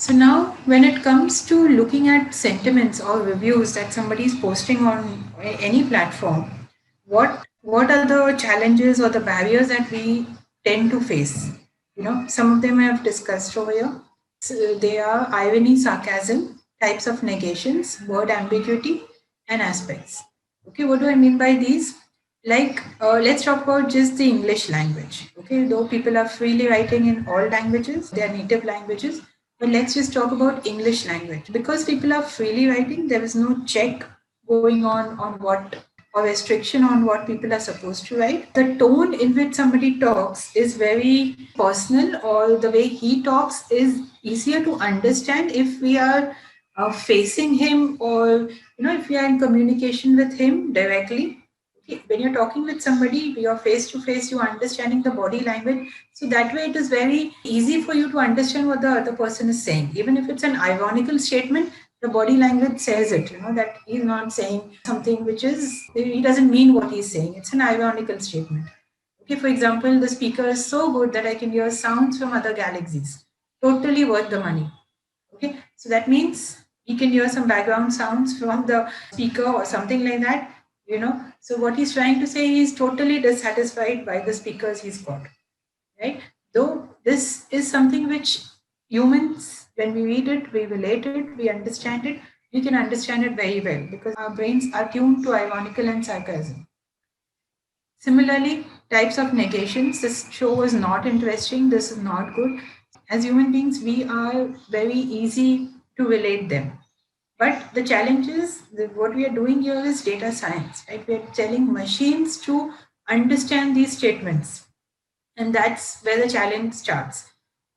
So now when it comes to looking at sentiments or reviews that somebody is posting on any platform, what are the challenges or the barriers that we tend to face? Some of them I have discussed over here. So they are irony, sarcasm, types of negations, word ambiguity, and aspects. Okay, what do I mean by these? Like, let's talk about just the English language. Okay, though people are freely writing in all languages, their native languages, but let's just talk about English language. Because people are freely writing, there is no check going on what or restriction on what people are supposed to write. The tone in which somebody talks is very personal, or the way he talks is easier to understand if we are facing him, or if we are in communication with him directly. Okay, when you're talking with somebody, you're face to face, you're understanding the body language. So that way, it is very easy for you to understand what the other person is saying. Even if it's an ironical statement, the body language says it, that he's not saying something which is, he doesn't mean what he's saying. It's an ironical statement. Okay, for example, the speaker is so good that I can hear sounds from other galaxies. Totally worth the money. Okay, so that means he can hear some background sounds from the speaker or something like that. So what he's trying to say, he's totally dissatisfied by the speakers he's got, right? Though this is something which humans, when we read it, we relate it, we understand it, we can understand it very well because our brains are tuned to ironical and sarcasm. Similarly, types of negations. This show is not interesting, this is not good. As human beings, we are very easy to relate them. But the challenge is that what we are doing here is data science, right? We are telling machines to understand these statements. And that's where the challenge starts.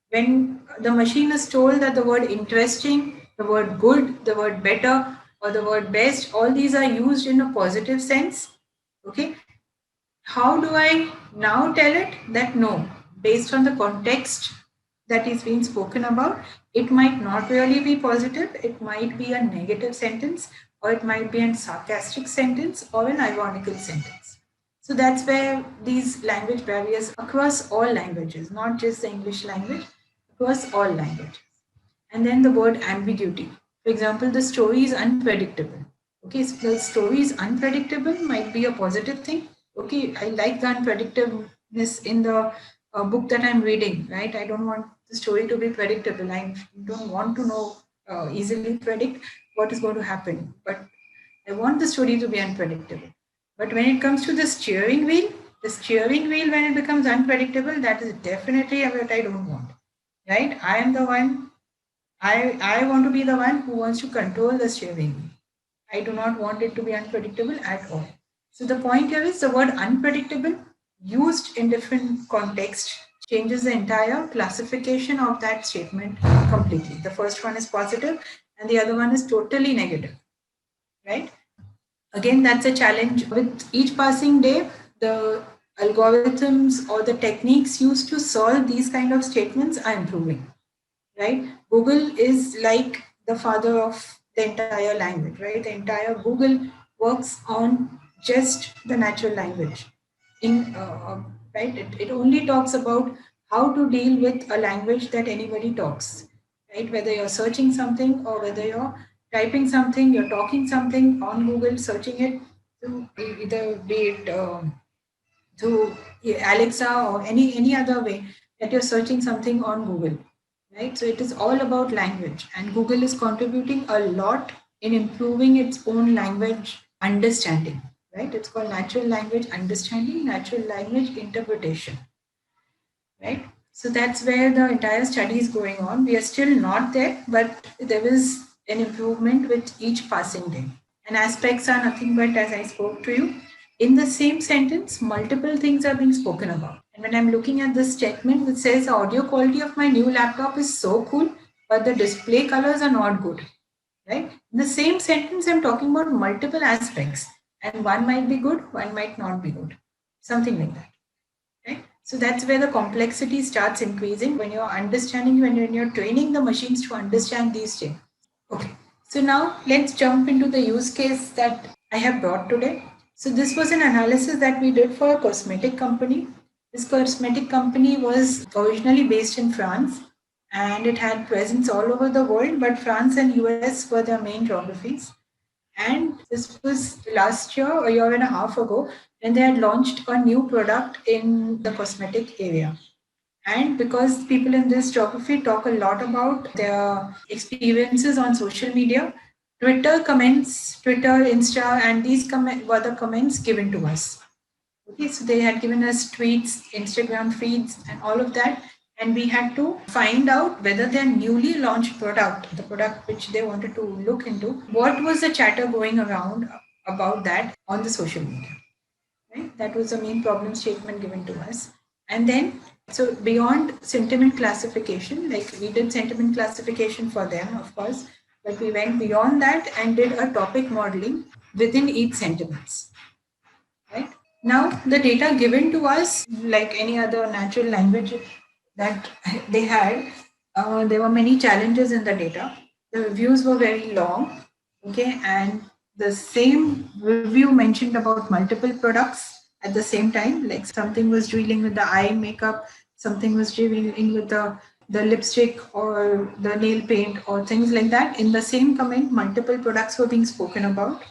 When the machine is told that the word interesting, the word good, the word better, or the word best, all these are used in a positive sense. Okay. How do I now tell it that no, based on the context that is being spoken about, it might not really be positive, it might be a negative sentence, or it might be a sarcastic sentence or an ironical sentence. So that's where these language barriers across all languages, not just the English language, across all languages. And then the word ambiguity. For example, the story is unpredictable. Okay, so the story is unpredictable might be a positive thing. Okay, I like the unpredictableness in the book that I'm reading, right? I don't want the story to be predictable. I don't want to know, easily predict what is going to happen, but I want the story to be unpredictable. But when it comes to the steering wheel, when it becomes unpredictable, that is definitely what I don't want, right? I am the one, I want to be the one who wants to control the steering wheel. I do not want it to be unpredictable at all. So the point here is the word unpredictable used in different contexts changes the entire classification of that statement completely. The first one is positive and the other one is totally negative, right? Again, that's a challenge. With each passing day, the algorithms or the techniques used to solve these kind of statements are improving, right? Google is like the father of the entire language, right? The entire Google works on just the natural language. Right, it only talks about how to deal with a language that anybody talks, right? Whether you're searching something or whether you're typing something, you're talking something on Google, searching it to either be it through Alexa or any other way that you're searching something on Google, right? So it is all about language, and Google is contributing a lot in improving its own language understanding, right? It's called natural language understanding, natural language interpretation, right? So that's where the entire study is going on. We are still not there, but there is an improvement with each passing day. And aspects are nothing but, as I spoke to you, in the same sentence, multiple things are being spoken about. And when I'm looking at this statement which says the audio quality of my new laptop is so cool, but the display colors are not good, right? In the same sentence, I'm talking about multiple aspects, and one might be good, one might not be good, something like that. Right? So that's where the complexity starts increasing when you're understanding, when you're training the machines to understand these things. Okay, so now let's jump into the use case that I have brought today. So this was an analysis that we did for a cosmetic company. This cosmetic company was originally based in France, and it had presence all over the world, but France and US were their main geographies. And this was last year, a year and a half ago, when they had launched a new product in the cosmetic area. And because people in this geography talk a lot about their experiences on social media, Twitter comments, Twitter, Insta, and these were the comments given to us. Okay, so they had given us tweets, Instagram feeds, and all of that. And we had to find out whether their newly launched product, the product which they wanted to look into, what was the chatter going around about that on the social media. Right? That was the main problem statement given to us. And then, so beyond sentiment classification, like we did sentiment classification for them, of course, but we went beyond that and did a topic modeling within each sentiments. Right? Now, the data given to us, like any other natural language that they had, there were many challenges in the data. The reviews were very long, okay, and the same review mentioned about multiple products at the same time. Like something was dealing with the eye makeup, something was dealing with the lipstick or the nail paint or things like that. In the same comment, multiple products were being spoken about.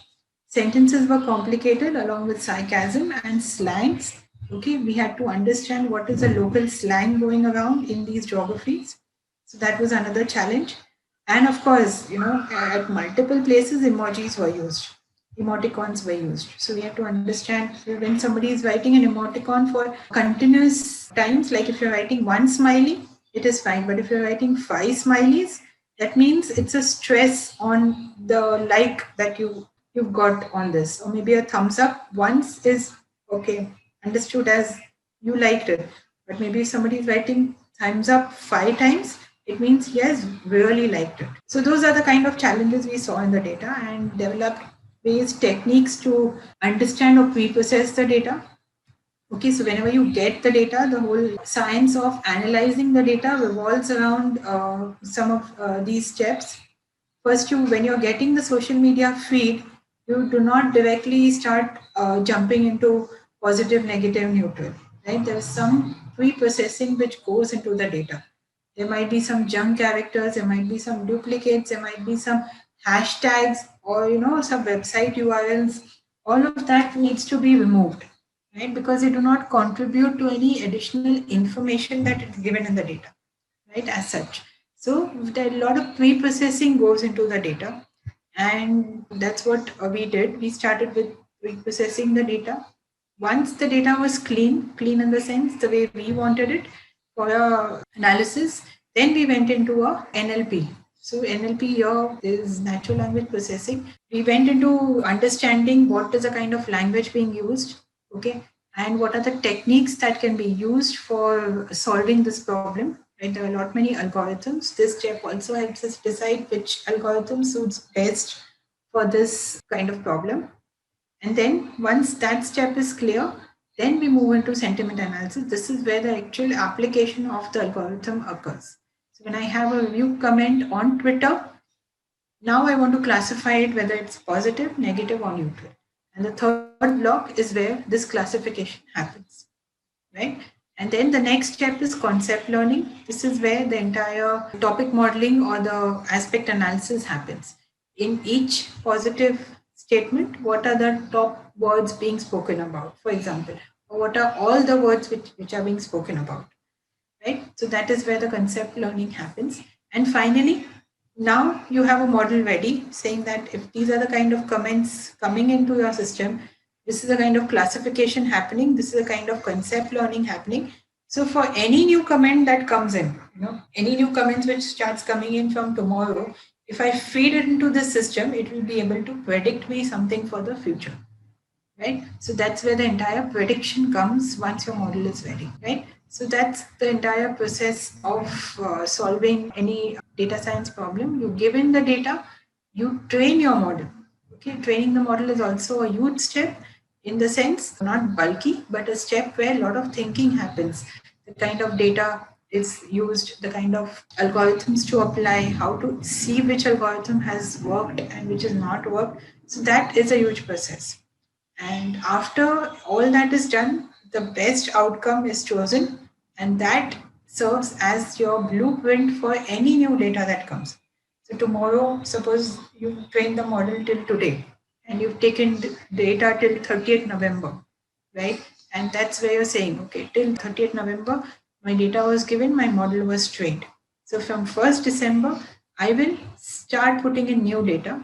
Sentences were complicated along with sarcasm and slangs. Okay, we had to understand what is the local slang going around in these geographies. So that was another challenge. And of course, at multiple places, emojis were used, emoticons were used. So we have to understand when somebody is writing an emoticon for continuous times, like if you're writing one smiley, it is fine. But if you're writing five smileys, that means it's a stress on the like that you've got on this. Or maybe a thumbs up once is okay, understood as you liked it. But maybe if somebody is writing thumbs up five times, it means he has really liked it. So those are the kind of challenges we saw in the data and developed ways, techniques to understand or pre-process the data. Okay, so whenever you get the data, the whole science of analyzing the data revolves around some of these steps. First, when you're getting the social media feed, you do not directly start jumping into positive, negative, neutral. Right? There is some pre-processing which goes into the data. There might be some junk characters, there might be some duplicates, there might be some hashtags, or some website URLs. All of that needs to be removed, right? Because they do not contribute to any additional information that is given in the data, right? As such. So a lot of pre-processing goes into the data, and that's what we did. We started with pre-processing the data. Once the data was clean in the sense the way we wanted it for our analysis, then we went into a NLP. So NLP here is natural language processing. We went into understanding what is the kind of language being used, okay, and what are the techniques that can be used for solving this problem. Right, there are a lot many algorithms. This step also helps us decide which algorithm suits best for this kind of problem. And then once that step is clear, then we move into sentiment analysis. This is where the actual application of the algorithm occurs. So when I have a review comment on Twitter, now I want to classify it whether it's positive, negative, or neutral. And the third block is where this classification happens, right? And then the next step is concept learning. This is where the entire topic modeling or the aspect analysis happens. In each positive statement, what are the top words being spoken about, for example, or what are all the words which are being spoken about, right? So that is where the concept learning happens. And finally, now you have a model ready saying that if these are the kind of comments coming into your system, this is the kind of classification happening, this is the kind of concept learning happening. So for any new comment that comes in, any new comments which starts coming in from tomorrow, if I feed it into this system, it will be able to predict me something for the future, right? So that's where the entire prediction comes once your model is ready, right? So that's the entire process of solving any data science problem. You give in the data, you train your model. Okay, training the model is also a huge step in the sense, not bulky, but a step where a lot of thinking happens. The kind of data is used, the kind of algorithms to apply, how to see which algorithm has worked and which has not worked. So that is a huge process. And after all that is done, the best outcome is chosen, and that serves as your blueprint for any new data that comes. So tomorrow, suppose you train the model till today and you've taken data till 30th November, right? And that's where you're saying, okay, till 30th November, my data was given, my model was trained. So from 1st December, I will start putting in new data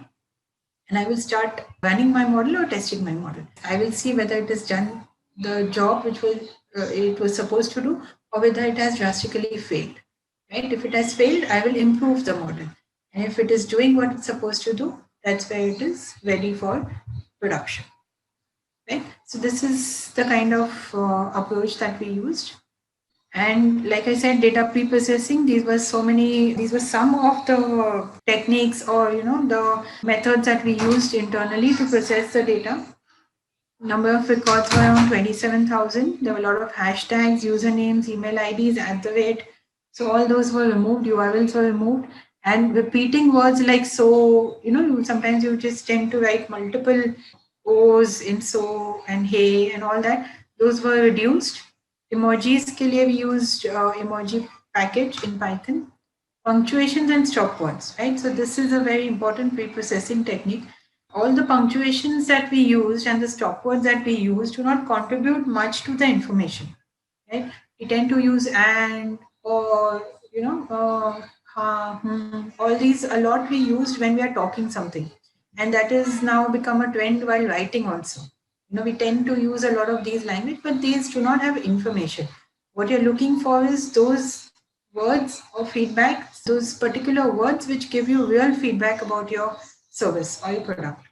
and I will start running my model or testing my model. I will see whether it has done the job which it was supposed to do, or whether it has drastically failed. Right? If it has failed, I will improve the model, and if it is doing what it's supposed to do, that's where it is ready for production. Right? So this is the kind of approach that we used. And like I said, data pre-processing, these were some of the techniques or, the methods that we used internally to process the data. Number of records were around 27,000. There were a lot of hashtags, usernames, email IDs, at the rate. So all those were removed, URLs were removed. And repeating words like so, sometimes you just tend to write multiple O's in so and hey and all that. Those were reduced. Emojis के लिए we used emoji package in Python. Punctuations and stop words, right? So this is a very important pre-processing technique. All the punctuations that we used and the stop words that we used do not contribute much to the information, right? We tend to use and or all these a lot we used when we are talking something, and that is now become a trend while writing also. We tend to use a lot of these language, but these do not have information. What you're looking for is those words or feedback, those particular words which give you real feedback about your service or your product.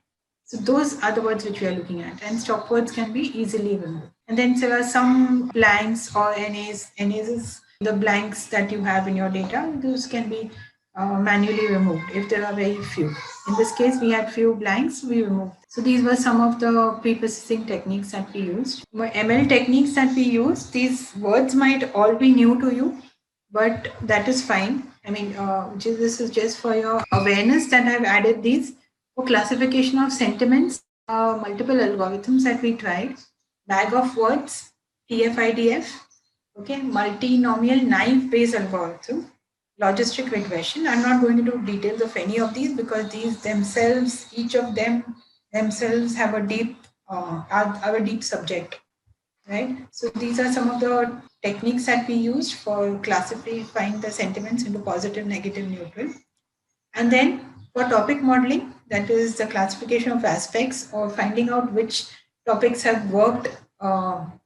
So those are the words which we are looking at, and stop words can be easily removed. And then there are some blanks or NAs. NAs is the blanks that you have in your data. Those can be manually removed if there are very few. In this case, we had few blanks, we removed. So these were some of the pre-processing techniques that we used. ML techniques that we use, these words might all be new to you, but that is fine. I mean, this is just for your awareness that I've added these. For classification of sentiments, multiple algorithms that we tried. Bag of words, TF-IDF, okay, multinomial knife-based algorithm, logistic regression. I'm not going into details of any of these because these themselves, each of them themselves have a deep, are a deep subject, right? So these are some of the techniques that we used for classifying the sentiments into positive, negative, neutral. And then for topic modeling, that is the classification of aspects or finding out which topics have worked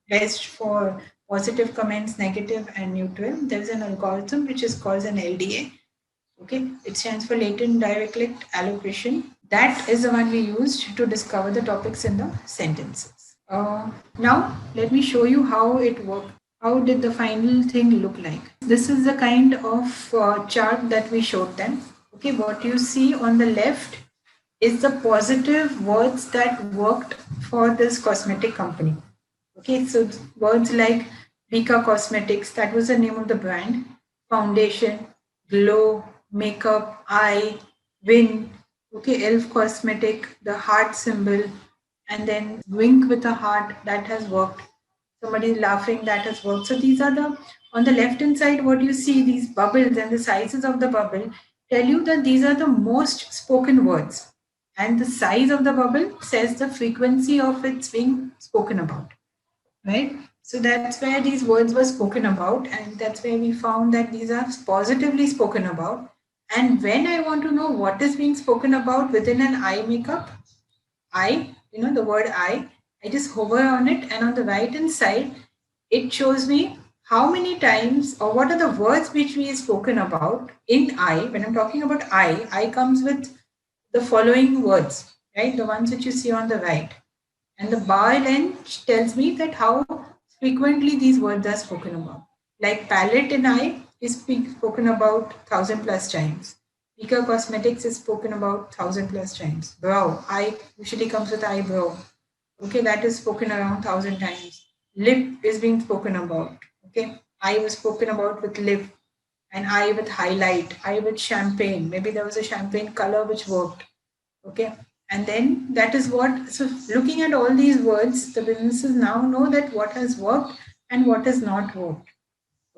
best for positive comments, negative, and neutral. There is an algorithm which is called an LDA. Okay, it stands for latent direct allocation. That is the one we used to discover the topics in the sentences. Now, let me show you how it worked. How did the final thing look like? This is the kind of chart that we showed them. Okay, what you see on the left is the positive words that worked for this cosmetic company. Okay, so words like Vika Cosmetics, that was the name of the brand, foundation, glow, makeup, eye, win, okay, elf cosmetic, the heart symbol, and then wink with a heart, that has worked. Somebody laughing, that has worked. So these are the, on the left hand side, what you see, these bubbles and the sizes of the bubble tell you that these are the most spoken words. And the size of the bubble says the frequency of its being spoken about, right? So that's where these words were spoken about, and that's where we found that these are positively spoken about. And when I want to know what is being spoken about within an eye makeup, the word I just hover on it, and on the right hand side, it shows me how many times or what are the words which we have spoken about in I. When I'm talking about I comes with the following words, right? The ones which you see on the right. And the bar length tells me that how frequently these words are spoken about. Like palette in I is spoken about 1,000 plus times. Vika Cosmetics is spoken about 1,000 plus times. Brow, I usually comes with eyebrow. Okay, that is spoken around 1,000 times. Lip is being spoken about. Okay, I was spoken about with lip, and I with highlight, I with champagne. Maybe there was a champagne color which worked. Okay, and then that is what, so looking at all these words, the businesses now know that what has worked and what has not worked.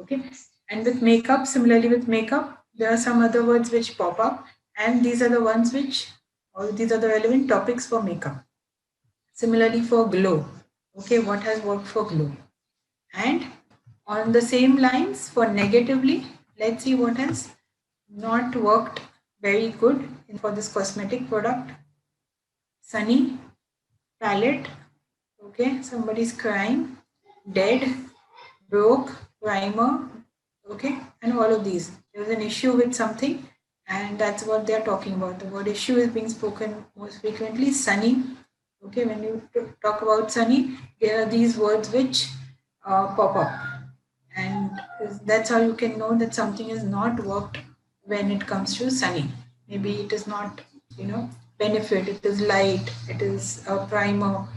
Okay, And with makeup, similarly with makeup, there are some other words which pop up, and these are the ones which, or these are the relevant topics for makeup. Similarly for glow, okay, what has worked for glow? And on the same lines for negatively, let's see what has not worked very good for this cosmetic product. Sunny, palette, okay, somebody's crying, dead, broke, primer, okay, and all of these. There was an issue with something, and that's what they're talking about. The word issue is being spoken most frequently. Sunny, okay, when you talk about sunny, there are these words which pop up, and that's how you can know that something is not worked when it comes to sunny. Maybe it is not, benefit, it is light, it is a primer,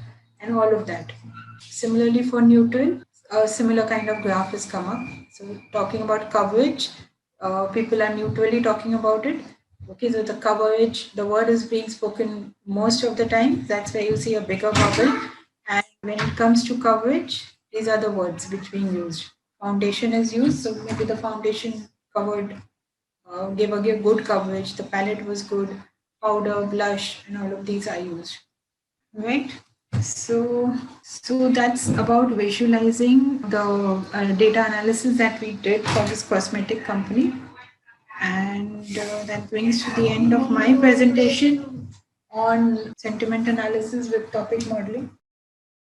and all of that. Similarly for neutral, a similar kind of graph has come up. So talking about coverage, people are neutrally talking about it. Okay, so the coverage, the word is being spoken most of the time. That's where you see a bigger bubble. And when it comes to coverage, these are the words which being used. Foundation is used, so maybe the foundation covered, gave a good coverage. The palette was good. Powder, blush, and all of these are used. Right. So that's about visualizing the data analysis that we did for this cosmetic company, and that brings to the end of my presentation on sentiment analysis with topic modeling.